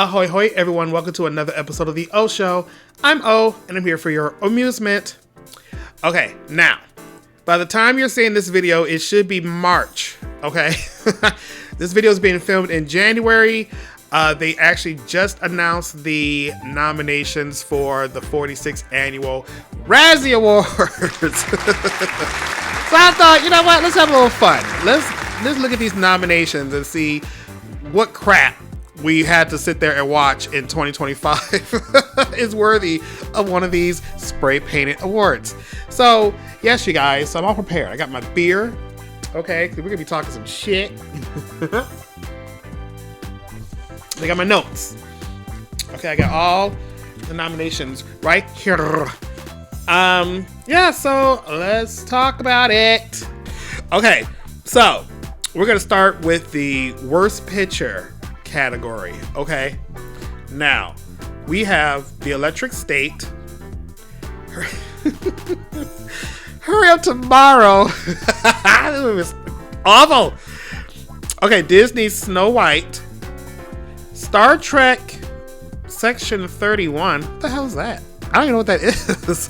Ahoy, hoy, everyone. Welcome to another episode of The O Show. I'm O, and I'm here for your amusement. Okay, now, by the time you're seeing this video, it should be March, okay? This video is being filmed in January. They actually just announced the nominations for the 46th annual Razzie Awards. So I thought, you know what? Let's have a little fun. Let's look at these nominations and see what crap we had to sit there and watch in 2025 is worthy of one of these spray painted awards. So yes, you guys, so I'm all prepared. I got my beer, okay, because we're gonna be talking some shit. I got my notes. Okay, I got all the nominations right here. Yeah, so let's talk about it. Okay, so we're gonna start with the worst picture category. Okay, now we have The Electric State, Hurry Up Tomorrow. This movie was awful. Okay, Disney's Snow White, Star Trek Section 31. What the hell is that? I don't even know what that is.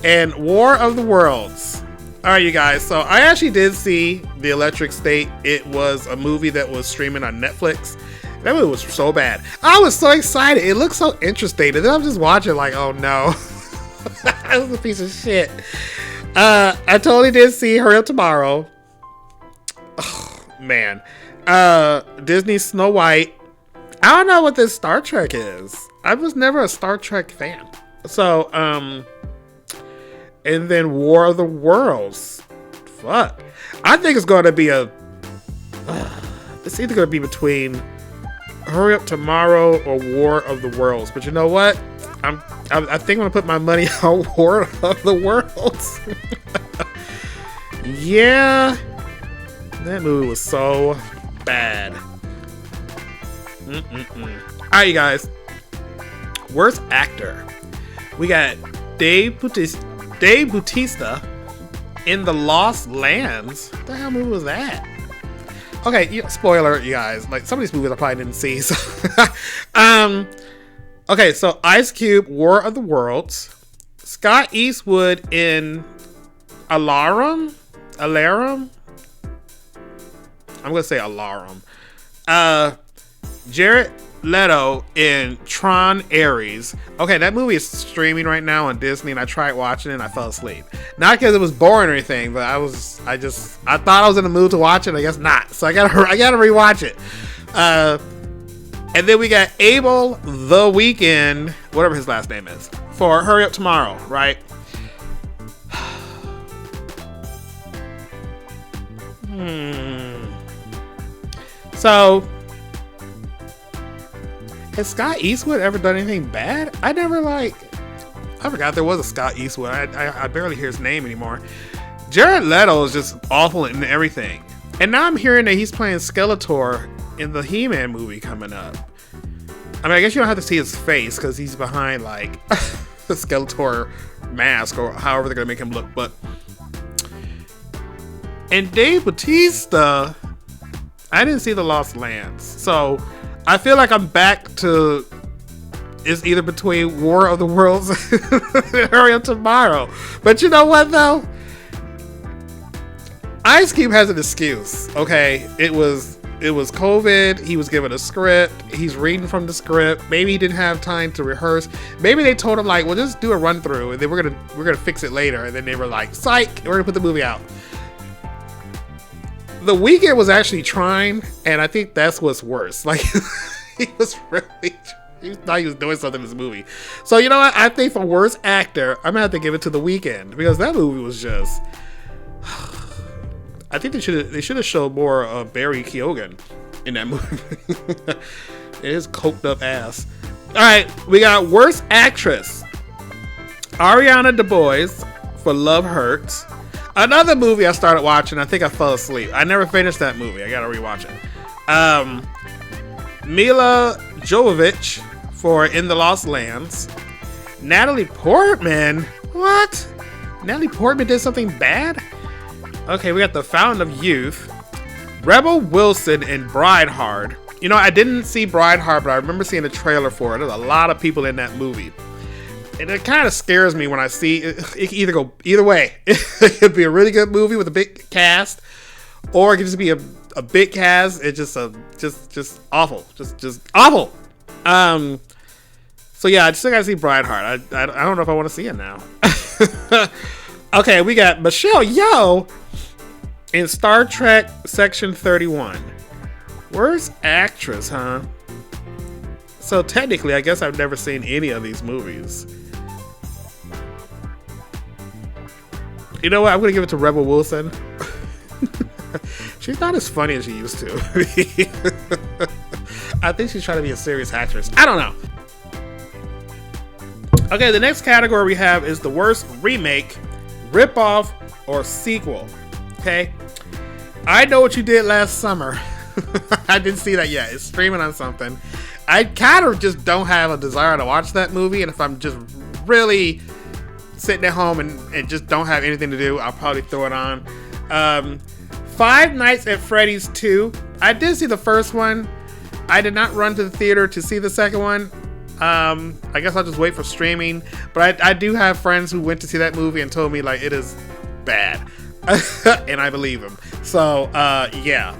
And War of the Worlds. All right, you guys. So I actually did see The Electric State. It was a movie that was streaming on Netflix. That movie was so bad. I was so excited. It looked so interesting. And then I'm just watching like, oh no. That was a piece of shit. I totally did see Hurry Up Tomorrow. Oh, man. Disney's Snow White. I don't know what this Star Trek is. I was never a Star Trek fan. So, and then War of the Worlds. Fuck. I think it's going to be it's either going to be between Hurry Up Tomorrow or War of the Worlds. But you know what? I think I'm going to put my money on War of the Worlds. Yeah. That movie was so bad. Alright, you guys. Worst actor. We got Dave Bautista in The Lost Lands. What the hell movie was that? Okay, spoiler, you guys. Like, some of these movies I probably didn't see. So. Okay, so Ice Cube, War of the Worlds. Scott Eastwood in Alarum? I'm gonna say Alarum. Jared Leto in Tron Ares. Okay, that movie is streaming right now on Disney, and I tried watching it and I fell asleep. Not because it was boring or anything, but I thought I was in the mood to watch it. I guess not. So I gotta rewatch it. And then we got Abel the Weeknd, whatever his last name is, for Hurry Up Tomorrow, right? So, has Scott Eastwood ever done anything bad? I forgot there was a Scott Eastwood. I barely hear his name anymore. Jared Leto is just awful in everything. And now I'm hearing that he's playing Skeletor in the He-Man movie coming up. I mean, I guess you don't have to see his face because he's behind like the Skeletor mask or however they're going to make him look. But, and Dave Bautista, I didn't see The Lost Lands. So I feel like I'm back to, it's either between War of the Worlds and Hurry Up Tomorrow. But you know what though? Ice Cube has an excuse, okay? It was COVID. He was given a script. He's reading from the script. Maybe he didn't have time to rehearse. Maybe they told him like, well, just do a run through and then we're gonna fix it later. And then they were like, psych, we're gonna put the movie out. The Weeknd was actually trying, and I think that's what's worse. Like, he thought he was doing something in this movie. So, you know what? I think for worst actor, I'm gonna have to give it to The Weeknd because that movie was just. I think they should have showed more of Barry Keoghan in that movie. His coked up ass. All right, we got worst actress. Ariana DeBose for Love Hurts. Another movie I started watching, I think I fell asleep. I never finished that movie. I gotta rewatch it. Mila Jovovich for In the Lost Lands. Natalie Portman? What? Natalie Portman did something bad? Okay, we got The Fountain of Youth. Rebel Wilson in Brideheart. You know, I didn't see Brideheart, but I remember seeing the trailer for it. There's a lot of people in that movie. And it kind of scares me when I see it could either go either way. It could be a really good movie with a big cast, or it could just be a big cast. It's just awful. Just awful. So yeah, I still gotta see Brideheart. I don't know if I want to see it now. Okay, we got Michelle Yeoh in Star Trek Section 31. Worst actress, huh? So technically, I guess I've never seen any of these movies. You know what? I'm gonna give it to Rebel Wilson. She's not as funny as she used to. I think she's trying to be a serious actress. I don't know. Okay, the next category we have is the worst remake, ripoff, or sequel. Okay, I Know What You Did Last Summer. I didn't see that yet. It's streaming on something. I kind of just don't have a desire to watch that movie, and if I'm just really sitting at home and just don't have anything to do, I'll probably throw it on. Five Nights at Freddy's 2. I did see the first one. I did not run to the theater to see the second one. I guess I'll just wait for streaming. But I do have friends who went to see that movie and told me like it is bad. And I believe them. So, yeah.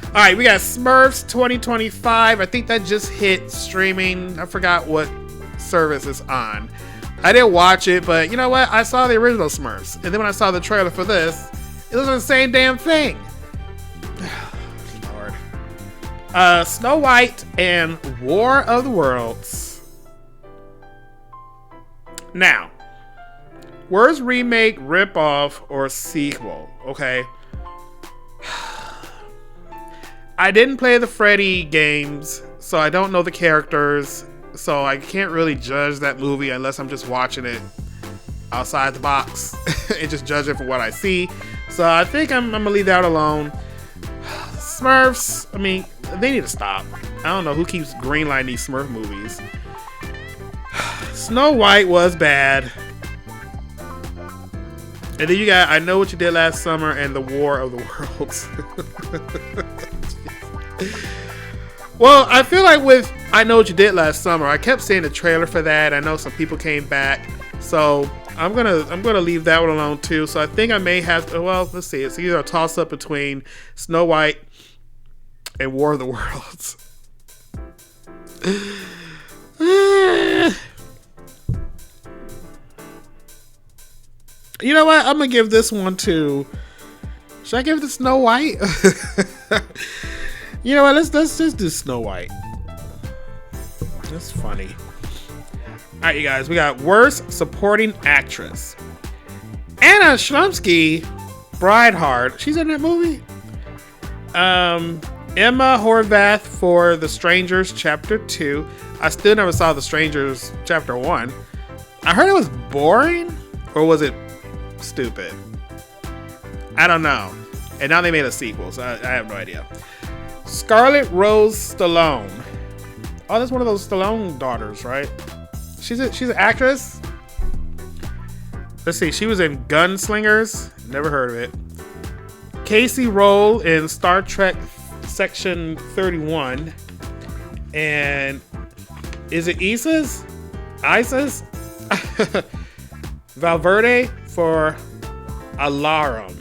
All right, we got Smurfs 2025. I think that just hit streaming. I forgot what service it's on. I didn't watch it, but you know what? I saw the original Smurfs. And then when I saw the trailer for this, it was the same damn thing. Lord. Snow White and War of the Worlds. Now, worst remake, ripoff, or sequel? Okay. I didn't play the Freddy games, so I don't know the characters, so I can't really judge that movie unless I'm just watching it outside the box and just judge it for what I see. So I think I'm gonna leave that alone. Smurfs, I mean, they need to stop. I don't know who keeps greenlighting these Smurf movies. Snow White was bad. And then you got I Know What You Did Last Summer and The War of the Worlds. Well, I feel like with I Know What You Did Last Summer, I kept seeing the trailer for that. I know some people came back, so I'm gonna leave that one alone too. So I think I may have to, well, let's see. It's either a toss up between Snow White and War of the Worlds. You know what? I'm gonna give this one to. Should I give it to Snow White? You know what? Let's just do Snow White. That's funny. All right, you guys. We got worst supporting actress. Anna Schlumsky, Brideheart. She's in that movie. Emma Horvath for The Strangers Chapter 2. I still never saw The Strangers Chapter 1. I heard it was boring, or was it stupid? I don't know. And now they made a sequel, so I have no idea. Scarlett Rose Stallone. Oh, that's one of those Stallone daughters, right? She's an actress. Let's see. She was in Gunslingers. Never heard of it. Casey Roll in Star Trek Section 31. And is it Isis? Valverde for Alarum.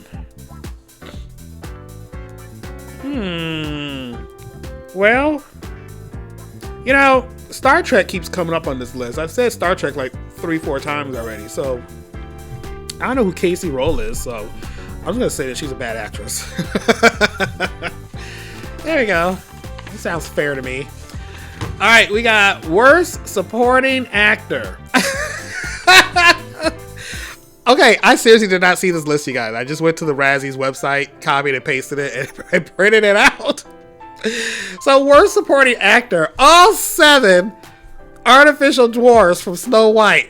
Well, you know, Star Trek keeps coming up on this list. I've said Star Trek like 3-4 times already, so I don't know who Casey Roll is, so I'm just gonna say that she's a bad actress. There we go. That sounds fair to me. All right, we got worst supporting actor. Okay, I seriously did not see this list, you guys. I just went to the Razzies website, copied and pasted it, and printed it out. So, worst supporting actor, all 7 artificial dwarfs from Snow White.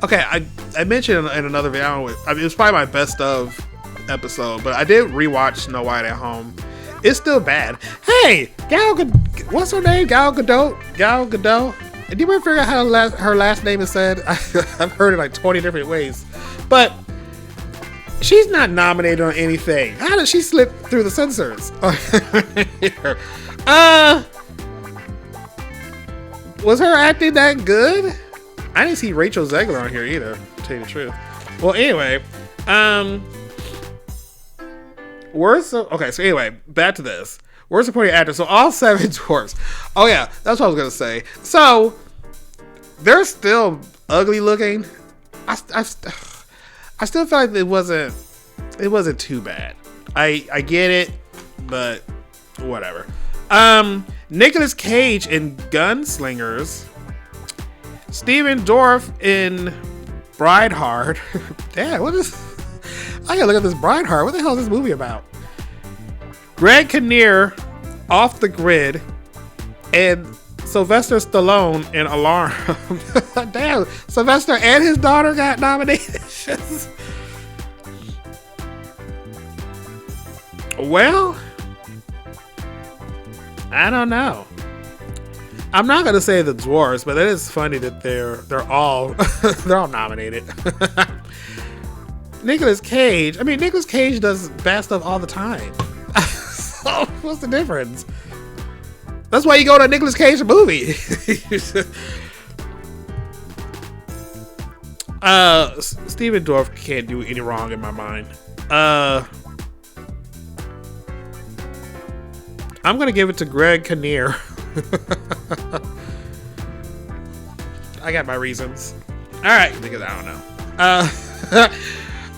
Okay, I mentioned in another video, it was probably my best of episode, but I did rewatch Snow White at home. It's still bad. Hey, what's her name? Gal Gadot? Did you ever figure out how her last name is said? I've heard it like 20 different ways. But She's not nominated on anything. How did she slip through the censors? Was her acting that good? I didn't see Rachel Zegler on here either, to tell you the truth. Well, anyway, okay, so anyway, back to this. Worst supporting actor. So all 7 dwarfs. Oh yeah, that's what I was gonna say. So they're still ugly looking. I still feel like it wasn't too bad. I get it, but whatever. Nicolas Cage in Gunslingers. Steven Dorff in Brideheart. Damn, what is... I gotta look at this Brideheart. What the hell is this movie about? Greg Kinnear, Off the Grid, and Sylvester Stallone in Alarm. Damn, Sylvester and his daughter got nominated. Well, I don't know. I'm not gonna say the dwarves, but it is funny that they're all they're all nominated. Nicolas Cage. I mean, Nicolas Cage does bad stuff all the time. So what's the difference? That's why you go to a Nicolas Cage movie. Steven Dorff can't do any wrong in my mind. I'm gonna give it to Greg Kinnear. I got my reasons. All right, because I don't know.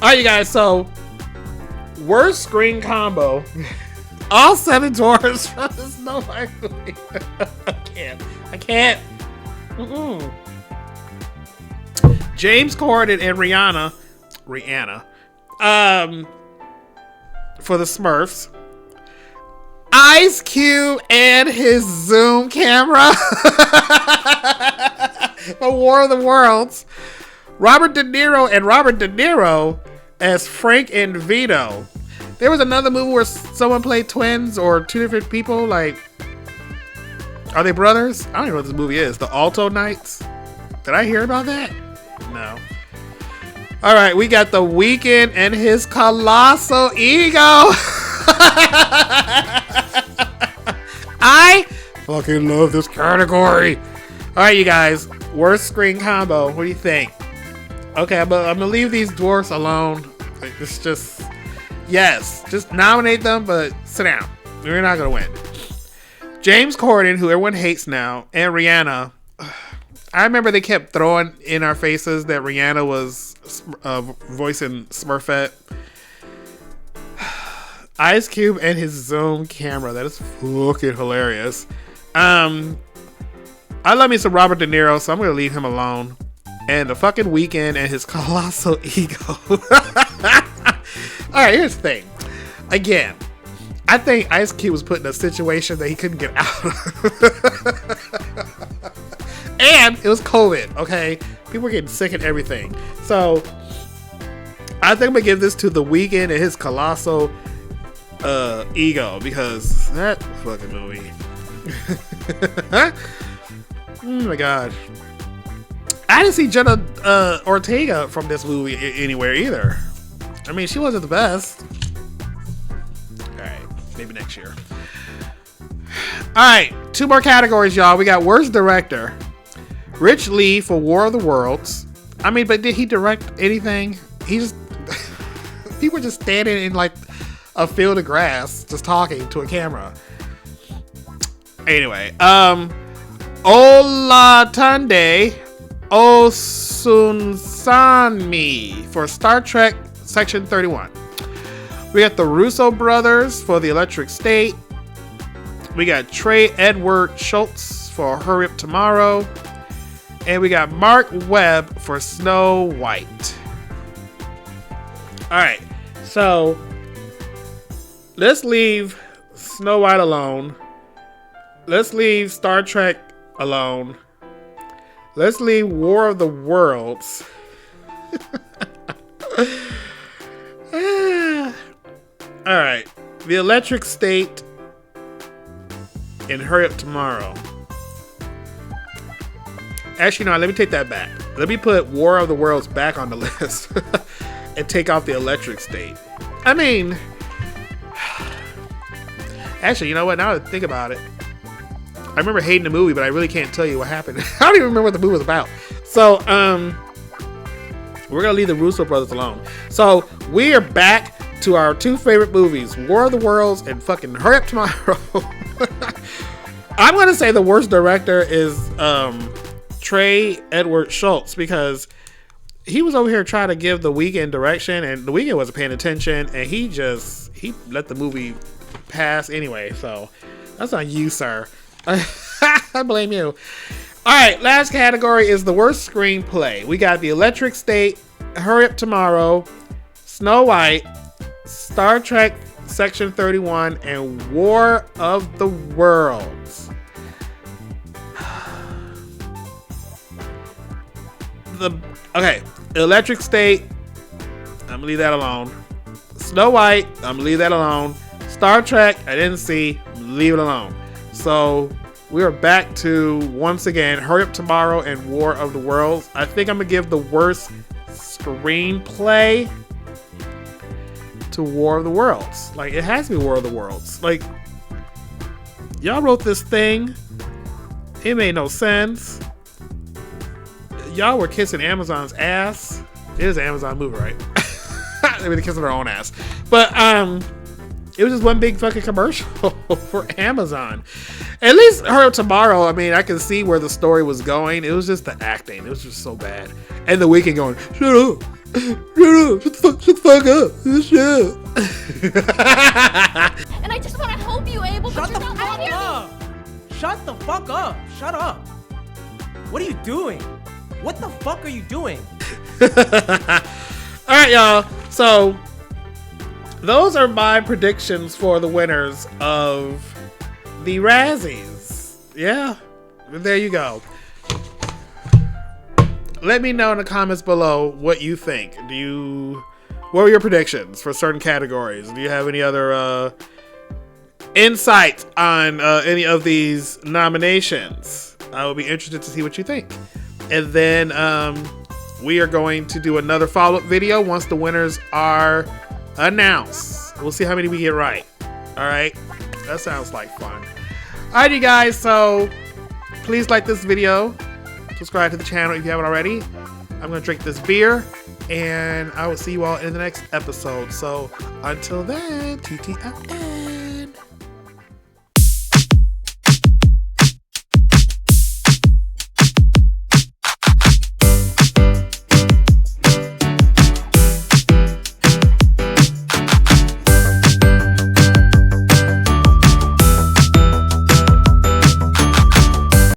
All right, you guys. So, worst screen combo. All 7 dwarves from the Snow White movie. I can't. Mm-mm. James Corden and Rihanna. For the Smurfs. Ice Cube and his Zoom camera. For War of the Worlds. Robert De Niro as Frank and Vito. There was another movie where someone played twins or 2 different people. Like, are they brothers? I don't even know what this movie is. The Alto Knights. Did I hear about that? No. All right, we got The Weeknd and his colossal ego. I fucking love this category. All right, you guys. Worst screen combo. What do you think? Okay, I'm gonna leave these dwarfs alone. It's just, yes, just nominate them, but sit down. We're not gonna win. James Corden, who everyone hates now, and Rihanna. I remember they kept throwing in our faces that Rihanna was voicing Smurfette. Ice Cube and his Zoom camera. That is fucking hilarious. I love me some Robert De Niro, so I'm going to leave him alone. And The fucking Weeknd and his colossal ego. Alright, here's the thing. Again, I think Ice Cube was put in a situation that he couldn't get out of. And it was COVID, okay? People were getting sick and everything. So, I think I'm going to give this to The Weeknd and his colossal ego, because that fucking movie. Oh my god. I didn't see Jenna Ortega from this movie anywhere either. I mean, she wasn't the best. Alright, maybe next year. Alright, 2 more categories, y'all. We got Worst Director. Rich Lee for War of the Worlds. I mean, but did he direct anything? He just... people were just standing in like a field of grass, just talking to a camera. Anyway, Olatunde Osunsanmi for Star Trek Section 31. We got the Russo brothers for The Electric State. We got Trey Edward Schultz for Hurry Up Tomorrow. And we got Mark Webb for Snow White. Alright, so let's leave Snow White alone. Let's leave Star Trek alone. Let's leave War of the Worlds. Alright, The Electric State and Hurry Up Tomorrow. Actually, no, let me take that back. Let me put War of the Worlds back on the list. and take off the electric state. I mean, actually, you know what? Now that I think about it, I remember hating the movie, but I really can't tell you what happened. I don't even remember what the movie was about. So, we're gonna leave the Russo brothers alone. So we are back to our two favorite movies, War of the Worlds and fucking Hurry Up Tomorrow. I'm gonna say the worst director is Trey Edward Schultz, because he was over here trying to give The Weeknd direction, and The Weeknd wasn't paying attention, and he let the movie pass anyway. So that's on you, sir. I blame you. All right, last category is the worst screenplay. We got The Electric State, Hurry Up Tomorrow, Snow White, Star Trek Section 31, and War of the Worlds. Okay, Electric State, I'm gonna leave that alone. Snow White, I'm gonna leave that alone. Star Trek, I didn't see, leave it alone. So we are back to, once again, Hurry Up Tomorrow and War of the Worlds. I think I'm gonna give the worst screenplay to War of the Worlds. Like, it has to be War of the Worlds. Like, y'all wrote this thing, it made no sense. Y'all were kissing Amazon's ass. It is an Amazon movie, right? They were kissing their own ass. But it was just one big fucking commercial for Amazon. At least Hurry Up Tomorrow, I mean, I can see where the story was going. It was just the acting. It was just so bad. And The Weeknd going, shut up. Shut the fuck up. Shut up. And I just want to help you, Abel, but you're not out here. Shut the fuck up. Shut up. What are you doing? What the fuck are you doing? All right, y'all. So those are my predictions for the winners of the Razzies. Yeah, there you go. Let me know in the comments below what you think. What were your predictions for certain categories? Do you have any other insight on any of these nominations? I will be interested to see what you think. And then we are going to do another follow-up video once the winners are announced. We'll see how many we get right. All right, that sounds like fun. All right, you guys, so please like this video, subscribe to the channel if you haven't already. I'm gonna drink this beer, and I will see you all in the next episode. So until then, TTFN.